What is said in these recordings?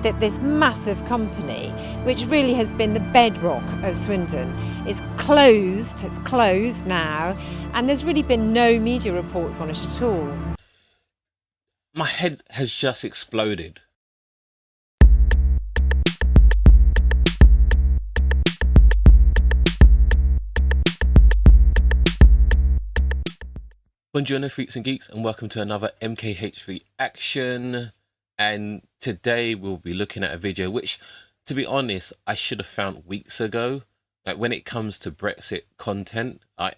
that this massive company, which really has been the bedrock of Swindon, is closed. It's closed now, and there's really been no media reports on it at all. My head has just exploded. Buongiorno freaks and geeks, and welcome to another MKH reaction. And today we'll be looking at a video which, to be honest, I should have found weeks ago. Like, when it comes to Brexit content, I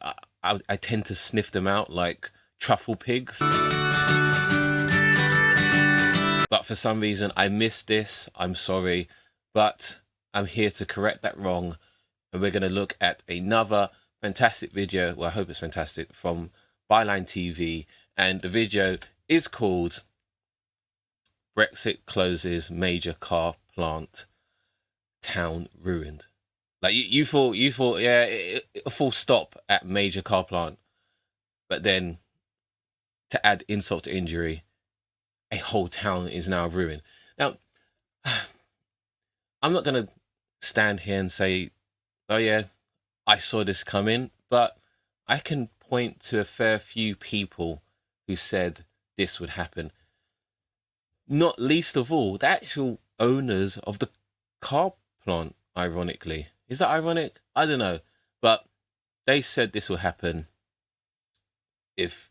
tend to sniff them out like truffle pigs. But for some reason I missed this. I'm sorry, but I'm here to correct that wrong, and we're going to look at another fantastic video. Well, I hope it's fantastic, from Byline TV, and the video is called Brexit Closes Major Car Plant, Town Ruined. Like, you thought, yeah, a full stop at major car plant, but then to add insult to injury, a whole town is now ruined. Now, I'm not going to stand here and say, oh yeah, I saw this coming, but I can point to a fair few people who said this would happen. Not least of all, the actual owners of the car plant, ironically. Is that ironic? I don't know. But they said this will happen if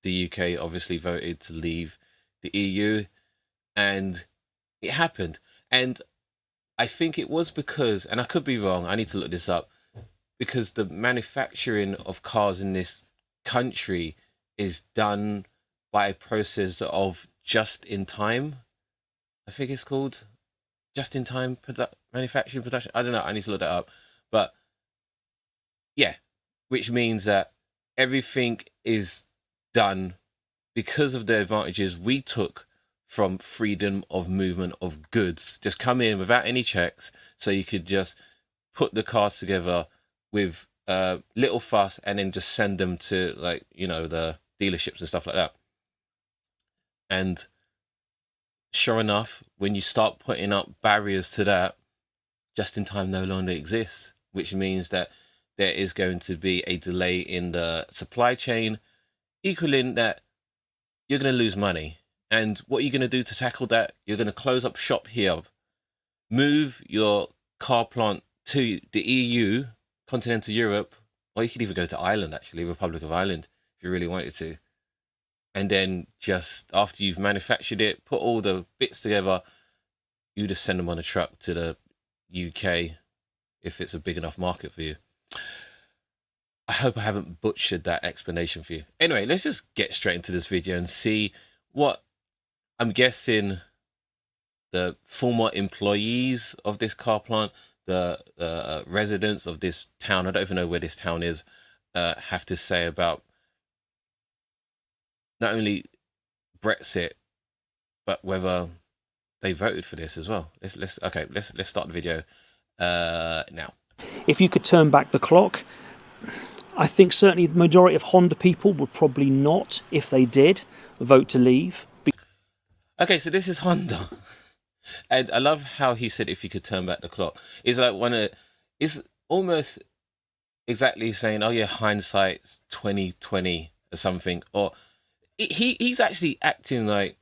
the UK obviously voted to leave the EU, and it happened. And I think it was because, and I could be wrong, I need to look this up, because the manufacturing of cars in this country is done by a process of just-in-time. I think it's called just-in-time manufacturing production. I don't know, I need to look that up. But yeah, which means that everything is done because of the advantages we took from freedom of movement of goods. Just come in without any checks, so you could just put the cars together with little fuss and then just send them to, like, you know, the dealerships and stuff like that. And sure enough, when you start putting up barriers to that, just in time no longer exists, which means that there is going to be a delay in the supply chain, equaling that you're going to lose money. And what are you going to do to tackle that? You're going to close up shop here, move your car plant to the EU, continental Europe, or you could even go to Ireland, actually, Republic of Ireland, if you really wanted to. And then just after you've manufactured it, put all the bits together, you just send them on a truck to the UK if it's a big enough market for you. I hope I haven't butchered that explanation for you. Anyway, let's just get straight into this video and see what I'm guessing the former employees of this car plant, the residents of this town, I don't even know where this town is, have to say about not only Brexit, but whether they voted for this as well. Let's start the video now. If you could turn back the clock, I think certainly the majority of Honda people would probably not, if they did, vote to leave. Okay, so this is Honda. And I love how he said, if you could turn back the clock. It's like it's almost exactly saying, oh yeah, hindsight's 2020 or something. Or he's actually acting like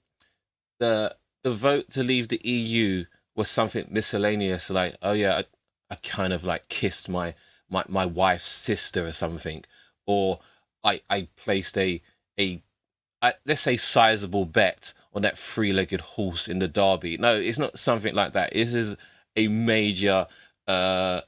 the vote to leave the EU was something miscellaneous, like, oh yeah, I kind of like kissed my wife's sister or something, or I placed a let's say sizable bet on that three-legged horse in the derby. No, it's not something like that. This is a major, for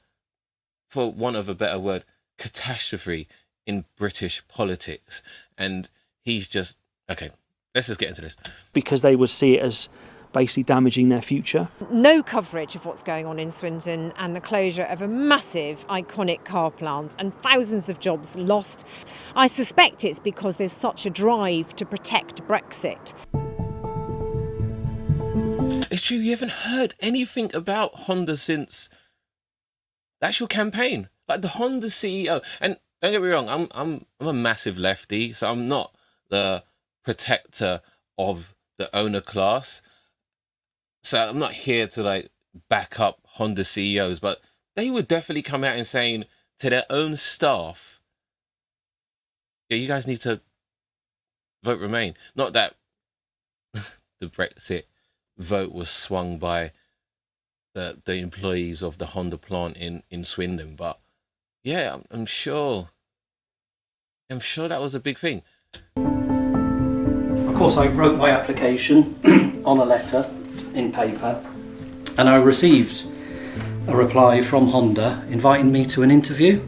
want of a better word, catastrophe in British politics. And he's just, okay, let's just get into this. Because they would see it as basically damaging their future. No coverage of what's going on in Swindon, and the closure of a massive, iconic car plant and thousands of jobs lost. I suspect it's because there's such a drive to protect Brexit. It's true, you haven't heard anything about Honda since the actual campaign. Like, the Honda CEO, and don't get me wrong, I'm a massive lefty, so I'm not the protector of the owner class. So I'm not here to like back up Honda CEOs, but they would definitely come out and saying to their own staff, yeah, you guys need to vote Remain. Not that the Brexit vote was swung by the employees of the Honda plant in Swindon, but yeah, I'm sure that was a big thing. Of course, I wrote my application on a letter in paper, and I received a reply from Honda inviting me to an interview.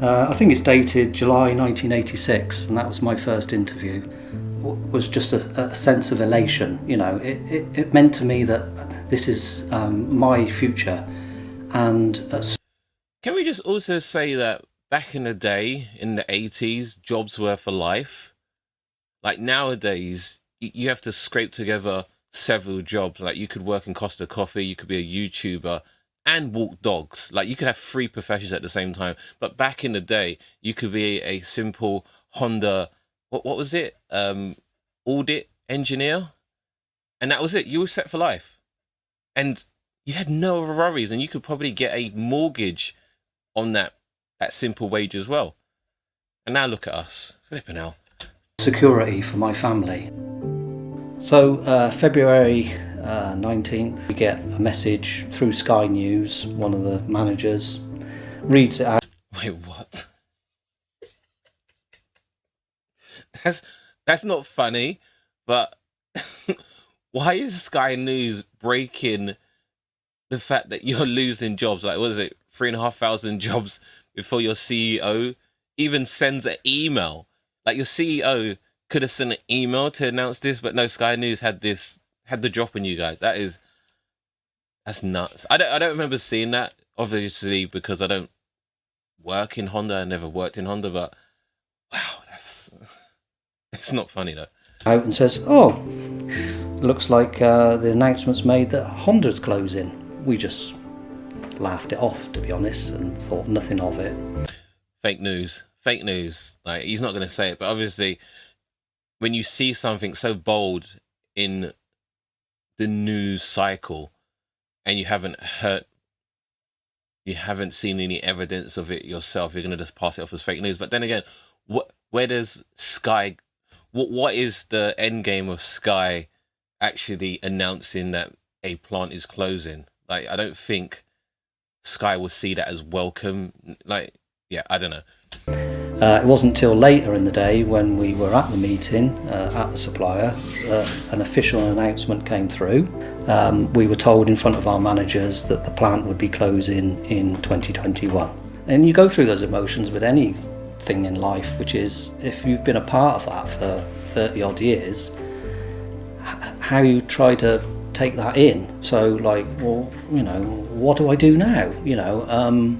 I think it's dated July 1986, and that was my first interview. It was just a sense of elation. You know, it meant to me that this is my future. And can we just also say that back in the day, in the 80s, jobs were for life? Like nowadays, you have to scrape together several jobs. Like you could work in Costa Coffee, you could be a YouTuber and walk dogs. Like you could have 3 professions at the same time. But back in the day, you could be a simple Honda, what was it? Audit engineer. And that was it. You were set for life. And you had no other worries, and you could probably get a mortgage on that simple wage as well. And now look at us. Flipping hell. Security for my family. So February 19th, we get a message through Sky News. One of the managers reads it out. Wait, what? That's not funny, but why is Sky News breaking the fact that you're losing jobs? Like, what is it, 3,500 jobs before your CEO even sends an email? Like, your CEO could have sent an email to announce this, but no, Sky News had the drop on you guys. That's nuts. I don't remember seeing that, obviously, because I don't work in Honda. I never worked in Honda, but wow, it's not funny though. Out and says, "Oh, looks like the announcement's made that Honda's closing." We just laughed it off, to be honest, and thought nothing of it. Fake news. Like, he's not going to say it, but obviously, when you see something so bold in the news cycle, and you haven't seen any evidence of it yourself, you're going to just pass it off as fake news. But then again, where does Sky? What is the end game of Sky actually announcing that a plant is closing? Like, I don't think Sky will see that as welcome. Like, yeah, I don't know. It wasn't until later in the day, when we were at the meeting at the supplier, an official announcement came through. We were told in front of our managers that the plant would be closing in 2021. And you go through those emotions with anything in life, which is, if you've been a part of that for 30 odd years, how you try to take that in. So, like, well, you know, what do I do now? You know,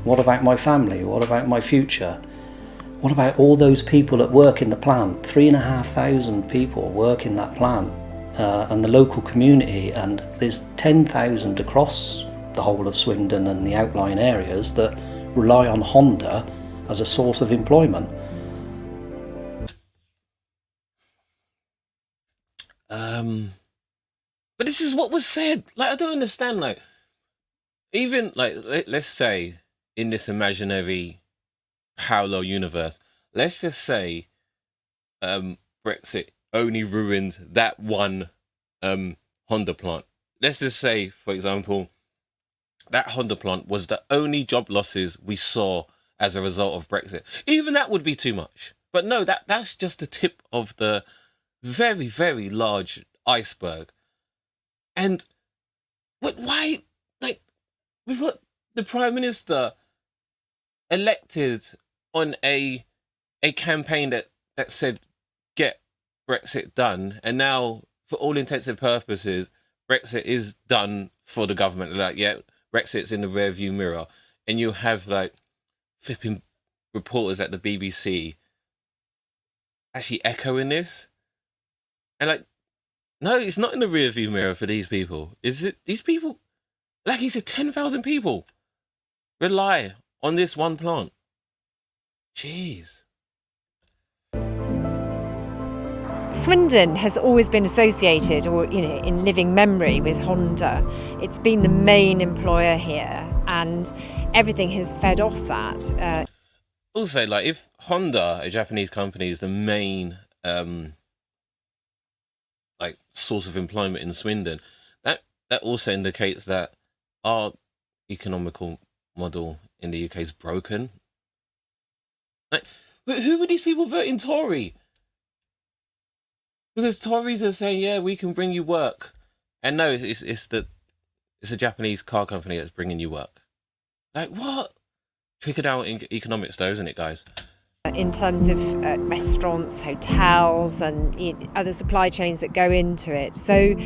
what about my family? What about my future? What about all those people that work in the plant? 3,500 people work in that plant, and the local community, and there's 10,000 across the whole of Swindon and the outlying areas that rely on Honda as a source of employment. But this is what was said. Like, I don't understand. Like, even like, let's say in this imaginary parallel universe, let's just say Brexit only ruined that one Honda plant. Let's just say, for example, that Honda plant was the only job losses we saw as a result of Brexit. Even that would be too much. But no, that's just the tip of the very, very large iceberg. And why, like, we've got the Prime Minister elected on a campaign that said get Brexit done, and now, for all intents and purposes, Brexit is done for the government. Like, yeah, Brexit's in the rearview mirror, and you have like flipping reporters at the BBC actually echoing this, and like, no, it's not in the rearview mirror for these people. Is it? These people, like he said, 10,000 people rely on this one plant. Jeez. Swindon has always been associated, or in living memory, with Honda. It's been the main employer here, and everything has fed off that. Also, like, if Honda, a Japanese company, is the main like source of employment in Swindon, that also indicates that our economical model in the UK is broken. Like, who are these people voting Tory? Because Tories are saying, yeah, we can bring you work, and no, it's a Japanese car company that's bringing you work. Like, what? Trickle down economics, though, isn't it, guys? In terms of restaurants, hotels, and other supply chains that go into it. So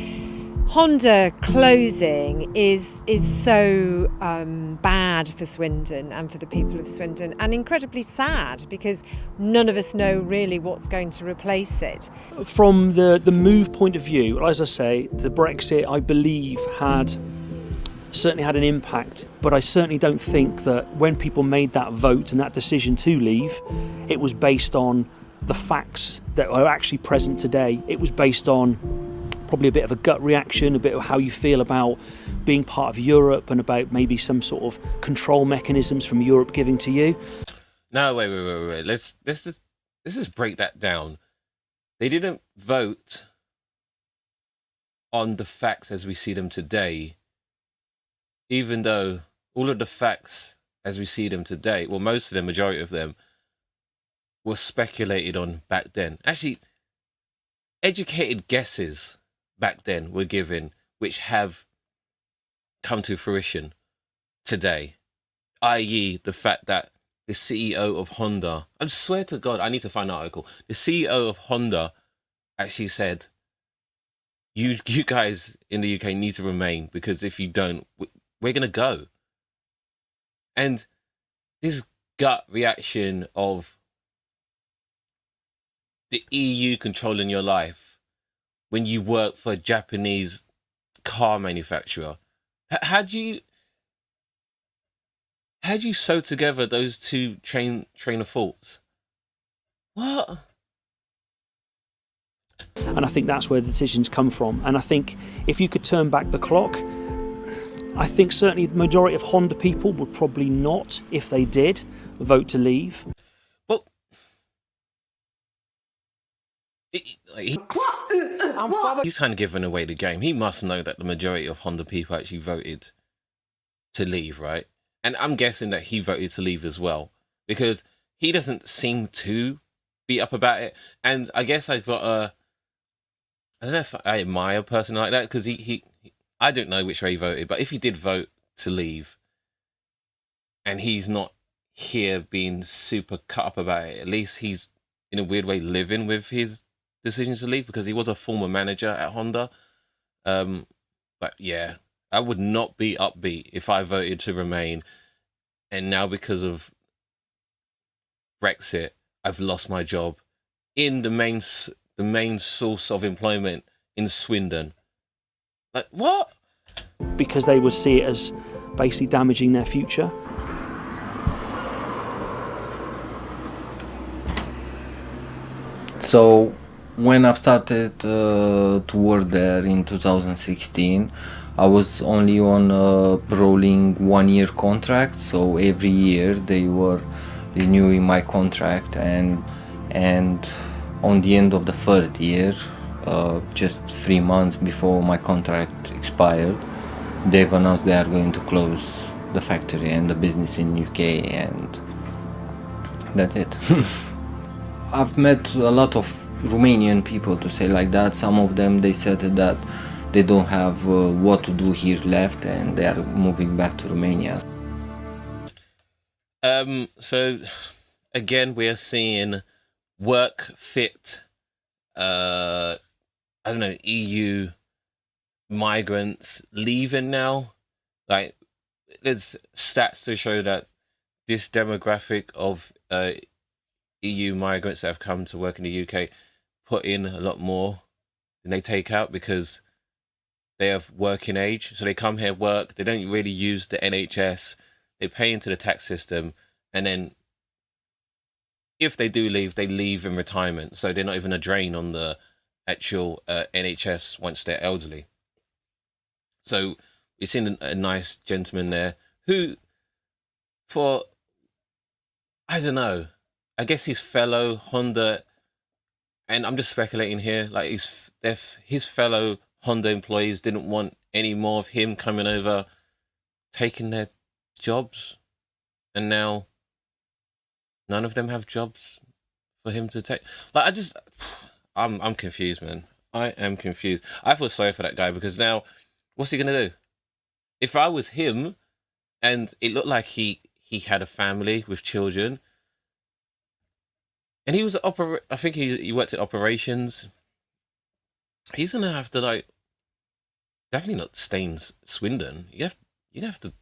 Honda closing is so bad for Swindon and for the people of Swindon, and incredibly sad, because none of us know really what's going to replace it. From the move point of view, as I say, the Brexit, I believe, certainly had an impact, but I certainly don't think that when people made that vote and that decision to leave, it was based on the facts that are actually present today. It was based on probably a bit of a gut reaction, a bit of how you feel about being part of Europe and about maybe some sort of control mechanisms from Europe giving to you. No, wait. Let's just break that down. They didn't vote on the facts as we see them today, even though all of the facts as we see them today, well, most of them, majority of them, were speculated on back then. Actually, educated guesses back then were given, which have come to fruition today, i.e. the fact that the CEO of Honda, I swear to God, I need to find an article. The CEO of Honda actually said, you guys in the UK need to remain, because if you don't, we're going to go. And this gut reaction of the EU controlling your life when you work for a Japanese car manufacturer, how do you sew together those two train of thoughts? What? And I think that's where the decisions come from. And I think if you could turn back the clock, I think certainly the majority of Honda people would probably not, if they did, vote to leave. Well, he's kind of giving away the game. He must know that the majority of Honda people actually voted to leave, right? And I'm guessing that he voted to leave as well, because he doesn't seem to be up about it. And I guess I've got I don't know if I admire a person like that, because he I don't know which way he voted, but if he did vote to leave and he's not here being super cut up about it, at least he's in a weird way living with his decision to leave, because he was a former manager at Honda. But yeah, I would not be upbeat if I voted to remain, and now because of Brexit, I've lost my job in the main source of employment in Swindon. Like, what? Because they would see it as basically damaging their future. So when I started to work there in 2016, I was only on a rolling 1-year contract. So every year they were renewing my contract, and on the end of the third year, just 3 months before my contract expired, they've announced they are going to close the factory and the business in UK, and that's it. I've met a lot of Romanian people, to say like that. Some of them, they said that they don't have what to do here left, and they are moving back to Romania. So again, we're seeing work fit, I don't know, EU migrants leaving now. Like, there's stats to show that this demographic of EU migrants that have come to work in the UK put in a lot more than they take out, because they have working age. So they come here, work, they don't really use the NHS, they pay into the tax system, and then if they do leave, they leave in retirement. So they're not even a drain on the actual NHS once they're elderly. So we've seen a nice gentleman there who, for, I don't know, I guess his fellow Honda, and I'm just speculating here, like his fellow Honda employees didn't want any more of him coming over, taking their jobs, and now none of them have jobs for him to take. Like, I'm confused, man. I am confused. I feel sorry for that guy, because now, what's he gonna do? If I was him, and it looked like he had a family with children, and he was I think he worked in operations. He's gonna have to, like, definitely not stay in Swindon. You'd have to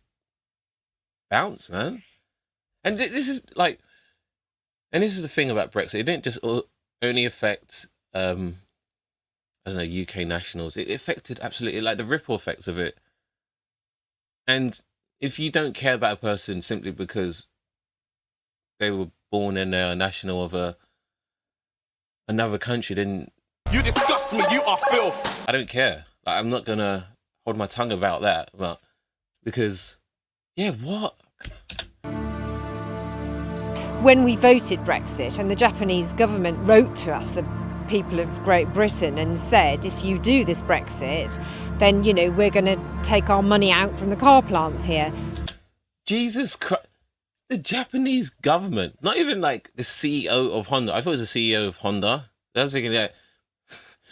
bounce, man. And this is like, and this is the thing about Brexit. It didn't just only affect I don't know, UK nationals. It affected absolutely, like, the ripple effects of it. And if you don't care about a person simply because they were born and they're a national of another country, then You disgust me, you are filth. I don't care. Like, I'm not gonna hold my tongue about that, but because, yeah, what? When we voted Brexit, and the Japanese government wrote to us, the people of Great Britain, and said, if you do this Brexit, then, you know, we're going to take our money out from the car plants here. Jesus Christ. The Japanese government, not even like the CEO of Honda. I thought it was the CEO of Honda. I was thinking that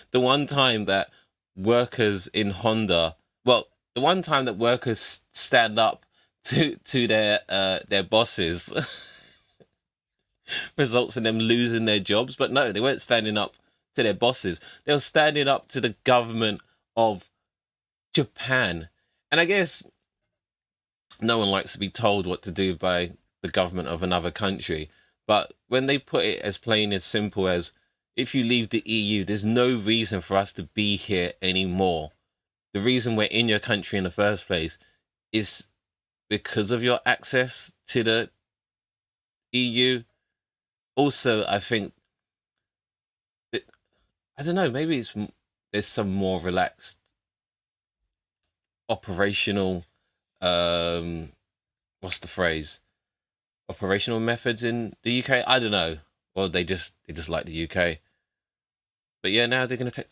the one time that workers in Honda, well, the one time that workers stand up to their bosses results in them losing their jobs. But no, they weren't standing up to their bosses. They were standing up to the government of Japan. And I guess no one likes to be told what to do by the government of another country. But when they put it as plain as simple as, if you leave the EU, there's no reason for us to be here anymore. The reason we're in your country in the first place is because of your access to the EU. Also, I think, I don't know, maybe there's some more relaxed operational, what's the phrase? Operational methods in the UK. I don't know. Well, they just like the UK. But yeah, now they're going to take.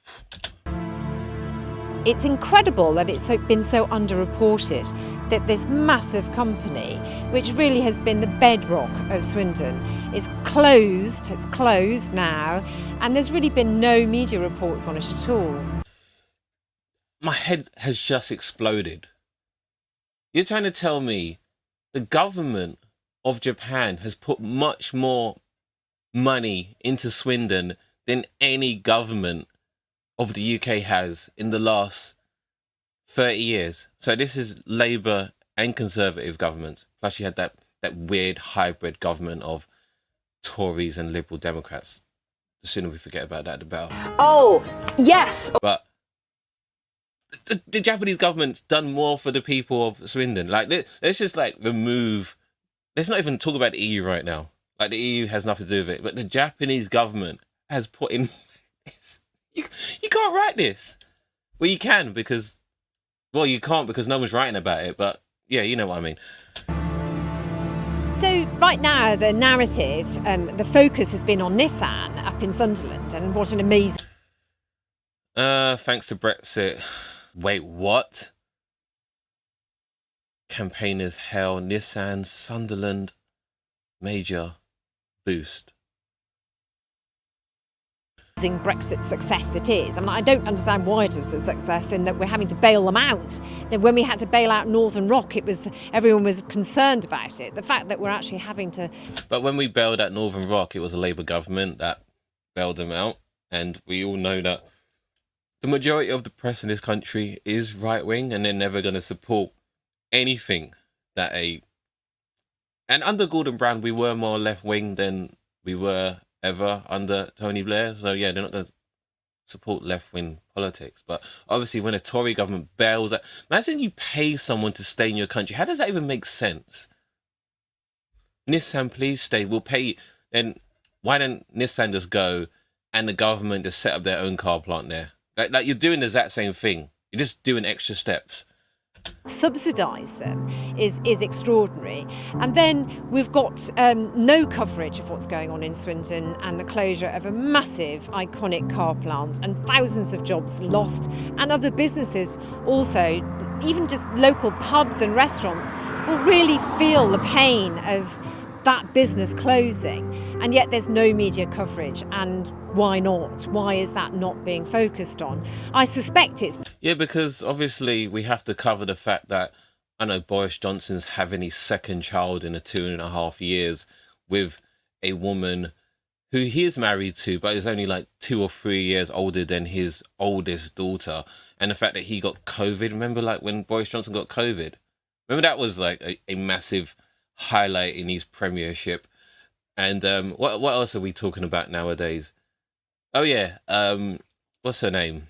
It's incredible that it's been so underreported that this massive company, which really has been the bedrock of Swindon, is closed. It's closed now, and there's really been no media reports on it at all. My head has just exploded. You're trying to tell me the government of Japan has put much more money into Swindon than any government of the UK has in the last 30 years. So this is Labour and Conservative governments. Plus you had that weird hybrid government of Tories and Liberal Democrats. The sooner we forget about that, the better. Oh, yes. But the Japanese government's done more for the people of Swindon. Like, let's just, like, remove... Let's not even talk about the EU right now. Like, the EU has nothing to do with it. But the Japanese government has put in... You can't write this. Well, you can, because... Well, you can't because no one's writing about it. But, yeah, you know what I mean. So right now, the narrative, the focus has been on Nissan up in Sunderland, and what an amazing... Thanks to Brexit. Wait, what? Campaigners hail Nissan Sunderland major boost. Brexit success it is. I mean, I don't understand why it is a success in that we're having to bail them out. And when we had to bail out Northern Rock, everyone was concerned about it. The fact that we're actually having to... But when we bailed out Northern Rock, it was a Labour government that bailed them out. And we all know that the majority of the press in this country is right-wing, and they're never going to support anything that And under Gordon Brown, we were more left-wing than we were ever under Tony Blair. So, yeah, they're not going to support left-wing politics. But obviously, when a Tory government bails out... Imagine you pay someone to stay in your country. How does that even make sense? Nissan, please stay. We'll pay you. Then why don't Nissan just go and the government just set up their own car plant there. Like you're doing the exact same thing. You're just doing extra steps. Subsidise them is extraordinary. And then we've got no coverage of what's going on in Swindon and the closure of a massive iconic car plant and thousands of jobs lost, and other businesses also, even just local pubs and restaurants, will really feel the pain of that business closing. And yet there's no media coverage. And why not? Why is that not being focused on? I suspect it's... Yeah, because obviously we have to cover the fact that, I know, Boris Johnson's having his second child in 2.5 years with a woman who he is married to, but is only like 2 or 3 years older than his oldest daughter. And the fact that he got COVID, remember like when Boris Johnson got COVID? Remember that was like a massive highlight in his premiership. And what else are we talking about nowadays? Oh yeah, what's her name?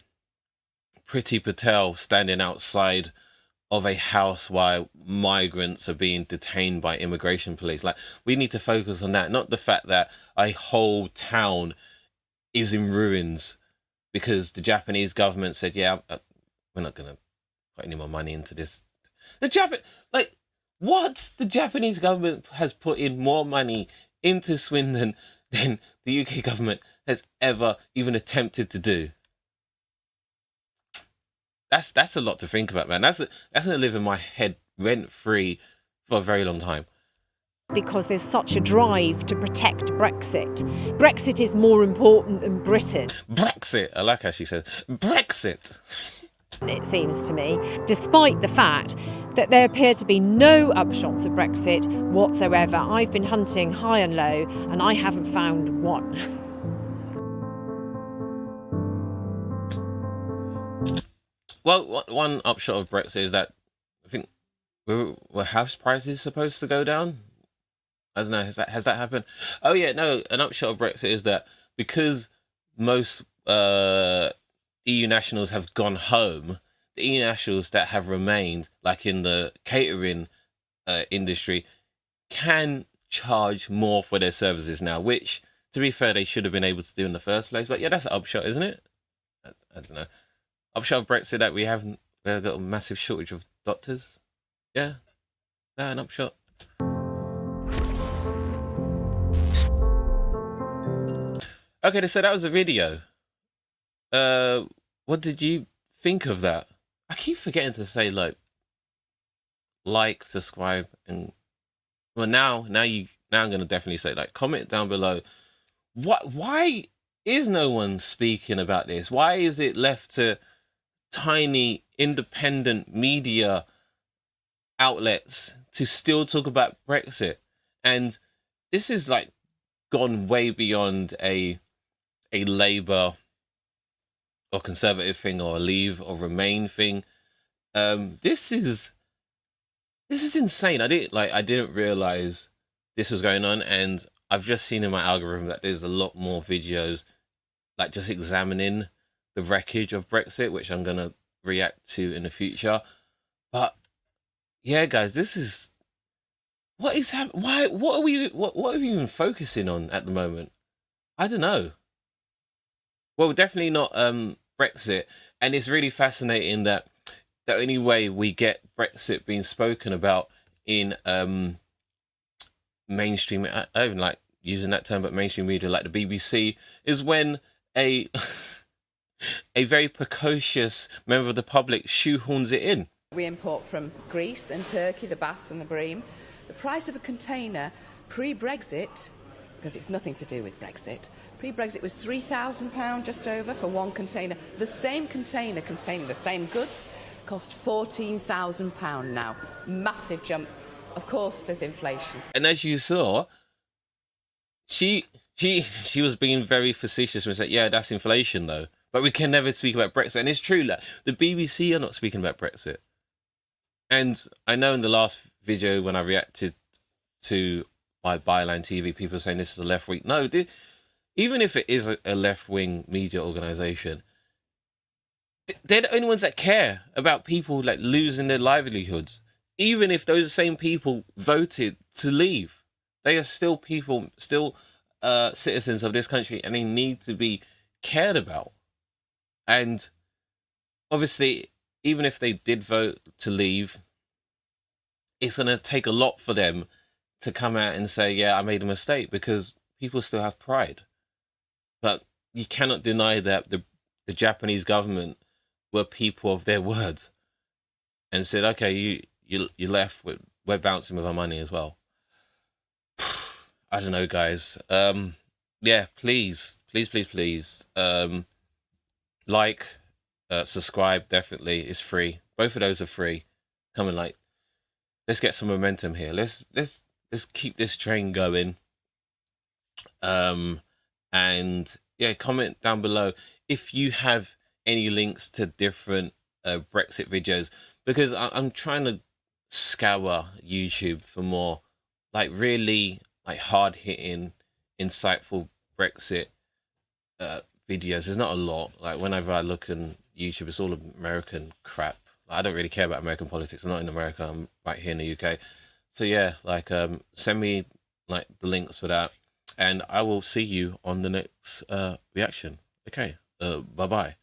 Priti Patel standing outside of a house while migrants are being detained by immigration police. Like, we need to focus on that, not the fact that a whole town is in ruins because the Japanese government said, yeah, we're not going to put any more money into this. What? The Japanese government has put in more money into Swindon than the UK government has ever even attempted to do. That's a lot to think about, man. That's gonna live in my head rent free for a very long time. Because there's such a drive to protect Brexit. Brexit is more important than Britain. Brexit. I like how she says Brexit. It seems to me, despite the fact that there appear to be no upshots of Brexit whatsoever. I've been hunting high and low, and I haven't found one. Well, one upshot of Brexit is that I think were house prices supposed to go down? I don't know. Has that happened? Oh yeah, no. An upshot of Brexit is that because most EU nationals have gone home, the EU nationals that have remained, like in the catering industry, can charge more for their services now, which, to be fair, they should have been able to do in the first place. But yeah, that's an upshot, isn't it? I don't know. Upshot of Brexit that we've got a massive shortage of doctors. Yeah, an upshot. Okay, so that was the video. What did you think of that? I keep forgetting to say like, subscribe, and well, now I'm gonna definitely say comment down below. Why is no one speaking about this? Why is it left to tiny independent media outlets to still talk about Brexit? And this is gone way beyond a Labour or Conservative thing or a Leave or Remain thing. This is insane. I didn't realize this was going on, and I've just seen in my algorithm that there's a lot more videos just examining the wreckage of Brexit, which I'm gonna react to in the future. But yeah, guys, this is what is happening. Why? What are we even focusing on at the moment? I don't know. Well, definitely not Brexit, and it's really fascinating that the only way we get Brexit being spoken about in mainstream, I don't even like using that term, but mainstream media like the BBC, is when a very precocious member of the public shoehorns it in. We import from Greece and Turkey, the bass and the bream. The price of a container pre-Brexit, because it's nothing to do with Brexit, pre-Brexit was £3,000 just over for one container. The same container containing the same goods cost £14,000 now. Massive jump. Of course, there's inflation. And as you saw, she was being very facetious and said, yeah, that's inflation though. But we can never speak about Brexit. And it's true, the BBC are not speaking about Brexit. And I know in the last video when I reacted to my Byline TV, people are saying this is a left wing. No, even if it is a left wing media organisation, they're the only ones that care about people losing their livelihoods. Even if those same people voted to leave, they are still people, still citizens of this country, and they need to be cared about. And obviously, even if they did vote to leave, it's going to take a lot for them to come out and say, yeah, I made a mistake, because people still have pride. But you cannot deny that the Japanese government were people of their word and said, okay, you left, we're bouncing with our money as well. I don't know, guys. Yeah, please. Like, subscribe, definitely. It's free. Both of those are free. Come and let's get some momentum here. Let's keep this train going. And yeah, comment down below if you have any links to different Brexit videos, because I'm trying to scour YouTube for more really hard hitting, insightful Brexit videos. There's not a lot. Whenever I look on YouTube, it's all American crap. I don't really care about American politics. I'm not in America. I'm right here in the UK. So yeah, send me the links for that, and I will see you on the next reaction. Okay, bye bye.